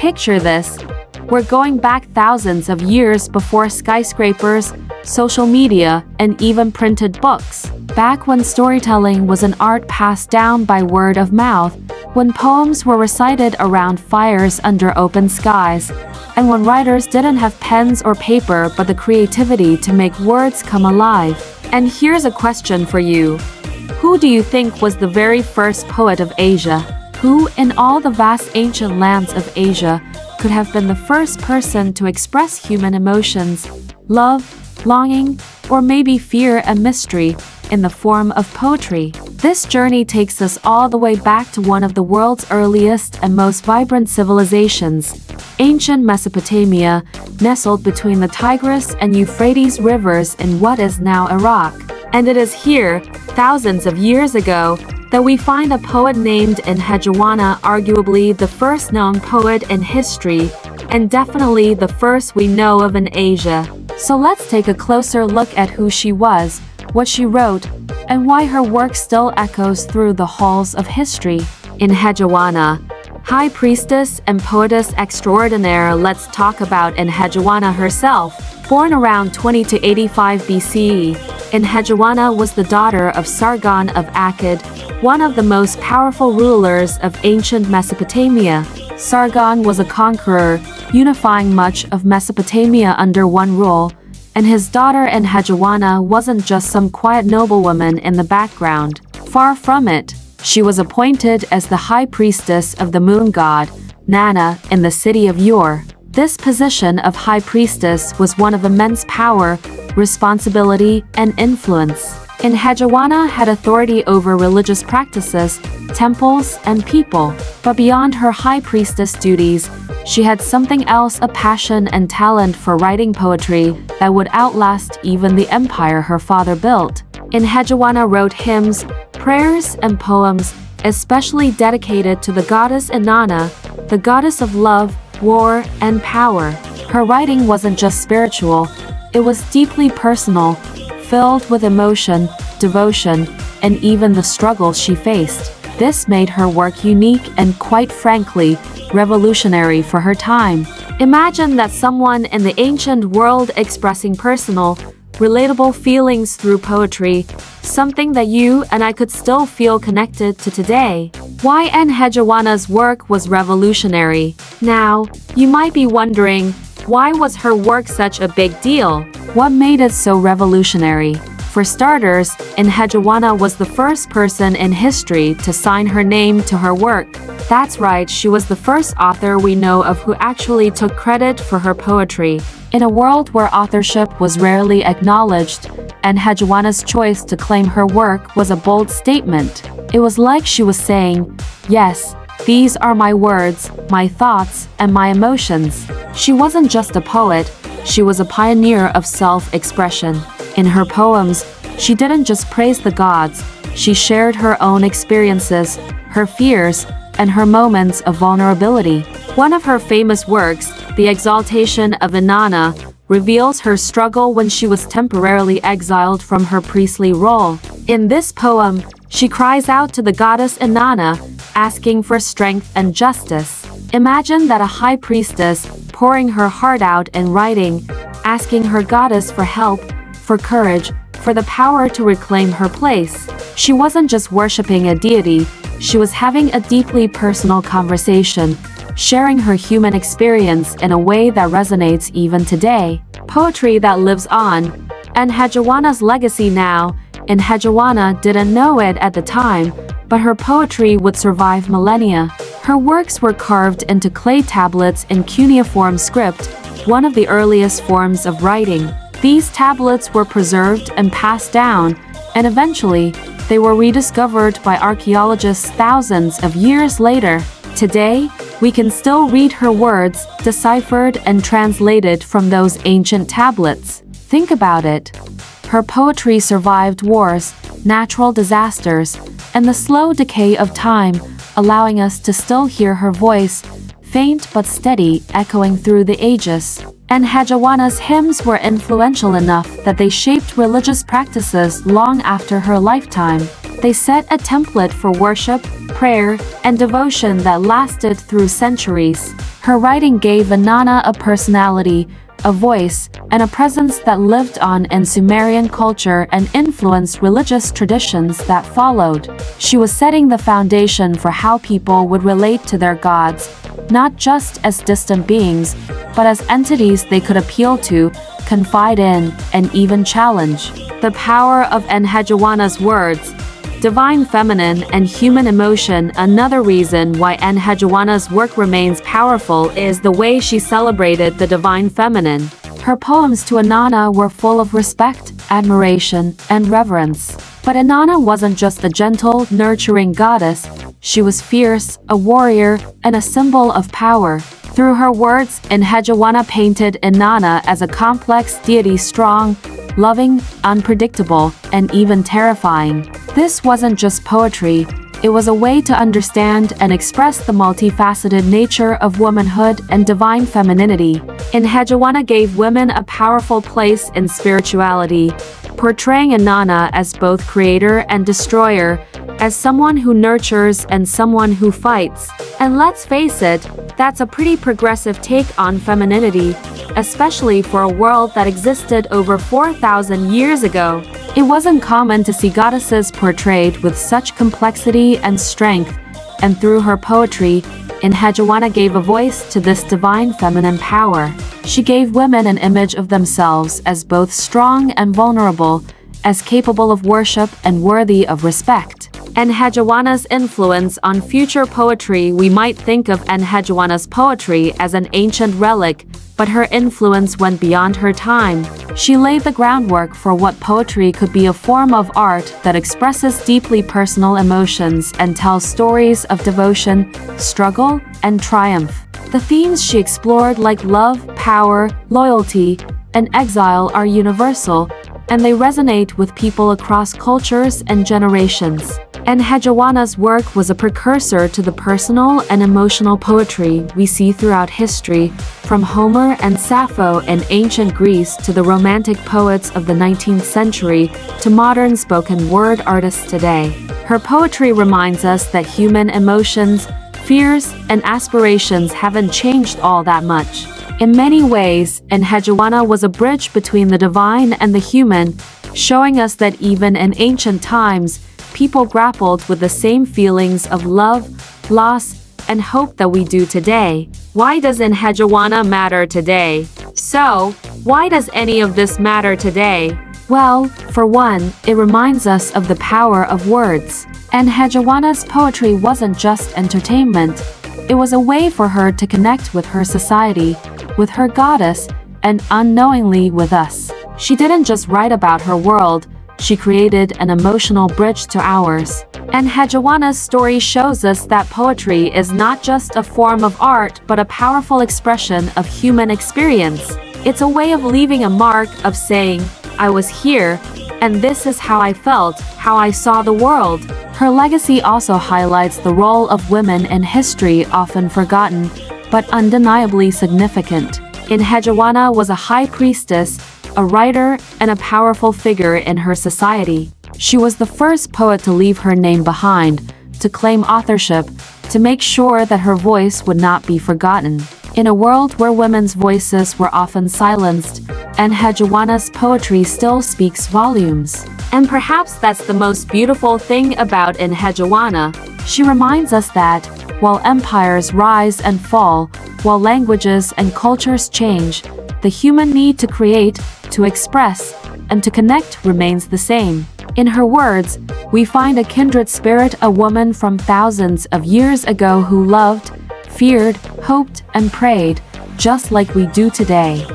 Picture this. We're going back thousands of years before skyscrapers, social media, and even printed books. Back when storytelling was an art passed down by word of mouth, when poems were recited around fires under open skies, and when writers didn't have pens or paper but the creativity to make words come alive. And here's a question for you. Who do you think was the very first poet of Asia? Who, in all the vast ancient lands of Asia, could have been the first person to express human emotions, love, longing, or maybe fear and mystery, in the form of poetry? This journey takes us all the way back to one of the world's earliest and most vibrant civilizations, ancient Mesopotamia, nestled between the Tigris and Euphrates rivers in what is now Iraq. And it is here, thousands of years ago, that we find a poet named Enheduanna, arguably the first known poet in history, and definitely the first we know of in Asia. So let's take a closer look at who she was, what she wrote, and why her work still echoes through the halls of history. Enheduanna, high priestess and poetess extraordinaire. Let's talk about Enheduanna herself. Born around 20 to 85 BCE, Enheduanna was the daughter of Sargon of Akkad, one of the most powerful rulers of ancient Mesopotamia. Sargon was a conqueror, unifying much of Mesopotamia under one rule, and his daughter Enheduanna wasn't just some quiet noblewoman in the background. Far from it, she was appointed as the high priestess of the moon god, Inanna, in the city of Ur. This position of high priestess was one of immense power, responsibility, and influence. Enheduanna had authority over religious practices, temples, and people. But beyond her high priestess duties, she had something else, a passion and talent for writing poetry that would outlast even the empire her father built. Enheduanna wrote hymns, prayers, and poems, especially dedicated to the goddess Inanna, the goddess of love, war, and power. Her writing wasn't just spiritual, it was deeply personal, filled with emotion, devotion, and even the struggles she faced. This made her work unique and, quite frankly, revolutionary for her time. Imagine that someone in the ancient world expressing personal, relatable feelings through poetry, something that you and I could still feel connected to today. Why Enheduanna's work was revolutionary? Now, you might be wondering, why was her work such a big deal? What made it so revolutionary? For starters, Enheduanna was the first person in history to sign her name to her work. That's right, she was the first author we know of who actually took credit for her poetry. In a world where authorship was rarely acknowledged, Enheduanna's choice to claim her work was a bold statement. It was like she was saying, "Yes, these are my words, my thoughts, and my emotions." She wasn't just a poet, she was a pioneer of self-expression. In her poems, she didn't just praise the gods, she shared her own experiences, her fears, and her moments of vulnerability. One of her famous works, The Exaltation of Inanna, reveals her struggle when she was temporarily exiled from her priestly role. In this poem, she cries out to the goddess Inanna, asking for strength and justice. Imagine that, a high priestess pouring her heart out in writing, asking her goddess for help, for courage, for the power to reclaim her place. She wasn't just worshipping a deity, she was having a deeply personal conversation, sharing her human experience in a way that resonates even today. Poetry that lives on. Enheduanna's legacy now. Enheduanna didn't know it at the time, but her poetry would survive millennia. Her works were carved into clay tablets in cuneiform script, one of the earliest forms of writing. These tablets were preserved and passed down, and eventually, they were rediscovered by archaeologists thousands of years later. Today, we can still read her words, deciphered and translated from those ancient tablets. Think about it. Her poetry survived wars, natural disasters, and the slow decay of time, allowing us to still hear her voice, faint but steady, echoing through the ages. Enheduanna's hymns were influential enough that they shaped religious practices long after her lifetime. They set a template for worship, prayer, and devotion that lasted through centuries. Her writing gave Inanna a personality, a voice, and a presence that lived on in Sumerian culture and influenced religious traditions that followed. She was setting the foundation for how people would relate to their gods, not just as distant beings, but as entities they could appeal to, confide in, and even challenge. The power of Enheduanna's words, divine feminine and human emotion. Another reason why Enheduanna's work remains powerful is the way she celebrated the divine feminine. Her poems to Inanna were full of respect, admiration, and reverence. But Inanna wasn't just a gentle, nurturing goddess. She was fierce, a warrior, and a symbol of power. Through her words, Enheduanna painted Inanna as a complex deity, strong, loving, unpredictable, and even terrifying. This wasn't just poetry, it was a way to understand and express the multifaceted nature of womanhood and divine femininity. Enheduanna gave women a powerful place in spirituality, portraying Inanna as both creator and destroyer, as someone who nurtures and someone who fights. And let's face it, that's a pretty progressive take on femininity, especially for a world that existed over 4,000 years ago. It wasn't common to see goddesses portrayed with such complexity and strength, and through her poetry, Enheduanna gave a voice to this divine feminine power. She gave women an image of themselves as both strong and vulnerable, as capable of worship and worthy of respect. Enheduanna's influence on future poetry. We might think of Enheduanna's poetry as an ancient relic, but her influence went beyond her time. She laid the groundwork for what poetry could be, a form of art that expresses deeply personal emotions and tells stories of devotion, struggle, and triumph. The themes she explored, like love, power, loyalty, and exile, are universal, and they resonate with people across cultures and generations. Enheduanna's work was a precursor to the personal and emotional poetry we see throughout history, from Homer and Sappho in ancient Greece to the Romantic poets of the 19th century to modern spoken word artists today. Her poetry reminds us that human emotions, fears, and aspirations haven't changed all that much. In many ways, Enheduanna was a bridge between the divine and the human, showing us that even in ancient times, people grappled with the same feelings of love, loss, and hope that we do today. Why does Enheduanna matter today? So, why does any of this matter today? Well, for one, it reminds us of the power of words. Enheduanna's poetry wasn't just entertainment. It was a way for her to connect with her society, with her goddess, and unknowingly with us. She didn't just write about her world, she created an emotional bridge to ours. Enheduanna's story shows us that poetry is not just a form of art but a powerful expression of human experience. It's a way of leaving a mark, of saying, I was here, and this is how I felt, how I saw the world. Her legacy also highlights the role of women in history, often forgotten, but undeniably significant. Enheduanna was a high priestess, a writer, and a powerful figure in her society. She was the first poet to leave her name behind, to claim authorship, to make sure that her voice would not be forgotten. In a world where women's voices were often silenced, Enheduanna's poetry still speaks volumes. And perhaps that's the most beautiful thing about Enheduanna. She reminds us that, while empires rise and fall, while languages and cultures change, the human need to create, to express, and to connect remains the same. In her words, we find a kindred spirit, a woman from thousands of years ago who loved, feared, hoped, and prayed, just like we do today.